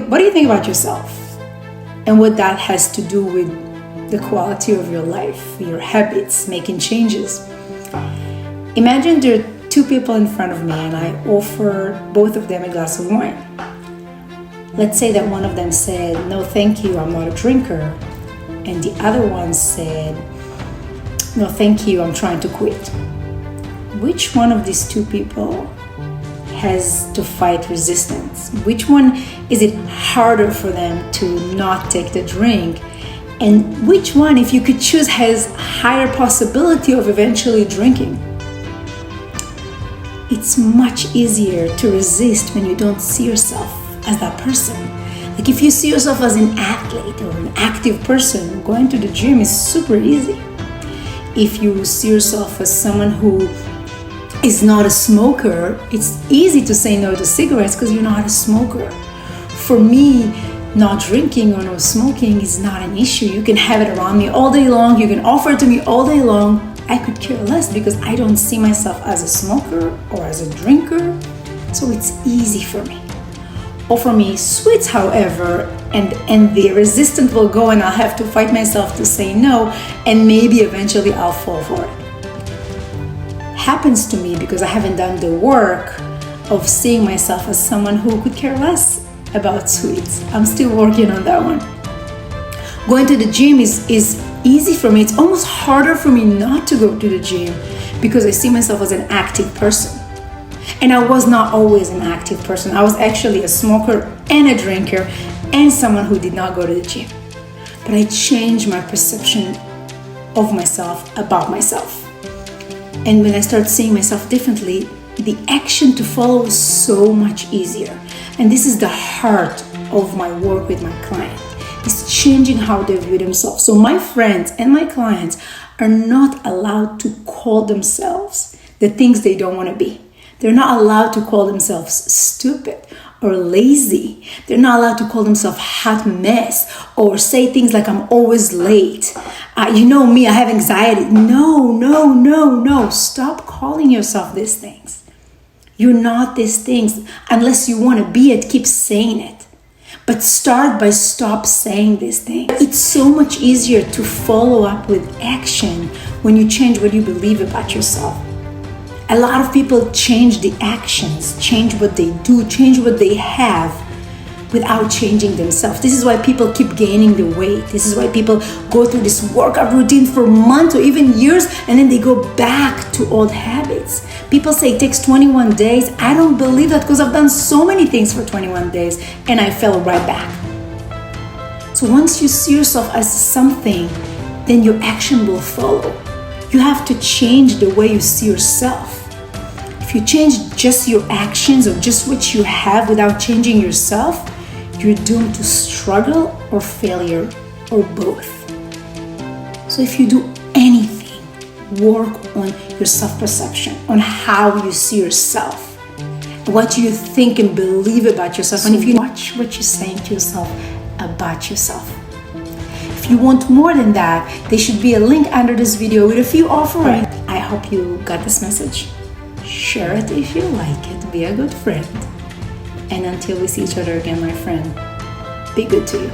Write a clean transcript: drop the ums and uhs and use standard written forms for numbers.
what do you think about yourself? And what that has to do with the quality of your life, your habits, making changes. Imagine there are two people in front of me and I offer both of them a glass of wine. Let's say that one of them said, "No, thank you, I'm not a drinker." And the other one said, "No, thank you, I'm trying to quit." Which one of these two people has to fight resistance? Which one is it harder for them to not take the drink? And which one, if you could choose, has higher possibility of eventually drinking? It's much easier to resist when you don't see yourself as that person. Like if you see yourself as an athlete or an active person, going to the gym is super easy. If you see yourself as someone who is not a smoker, it's easy to say no to cigarettes because you're not a smoker. For me, not drinking or no smoking is not an issue. You can have it around me all day long. You can offer it to me all day long. I could care less because I don't see myself as a smoker or as a drinker. So it's easy for me. Offer me sweets, however, and the resistance will go and I'll have to fight myself to say no, and maybe eventually I'll fall for it. Happens to me because I haven't done the work of seeing myself as someone who could care less about sweets. I'm still working on that one. Going to the gym is easy for me. It's almost harder for me not to go to the gym because I see myself as an active person. And I was not always an active person. I was actually a smoker and a drinker and someone who did not go to the gym. But I changed my perception of myself, about myself. And when I start seeing myself differently, the action to follow is so much easier. And this is the heart of my work with my client. It's changing how they view themselves. So my friends and my clients are not allowed to call themselves the things they don't want to be. They're not allowed to call themselves stupid or lazy. They're not allowed to call themselves hot mess or say things like I'm always late. You know me, I have anxiety. No. Stop calling yourself these things. You're not these things. Unless you want to be it, keep saying it. But start by stop saying these things. It's so much easier to follow up with action when you change what you believe about yourself. A lot of people change the actions, change what they do, change what they have without changing themselves. This is why people keep gaining the weight. This is why people go through this workout routine for months or even years and then they go back to old habits. People say it takes 21 days. I don't believe that because I've done so many things for 21 days and I fell right back. So once you see yourself as something, then your action will follow. You have to change the way you see yourself. If you change just your actions or just what you have without changing yourself, you're doomed to struggle or failure or both. So if you do anything, work on your self-perception, on how you see yourself, what you think and believe about yourself, and if you watch what you're saying to yourself about yourself. If you want more than that, there should be a link under this video with a few offerings. I hope you got this message. Share it if you like it. Be a good friend. And until we see each other again, my friend, be good to you.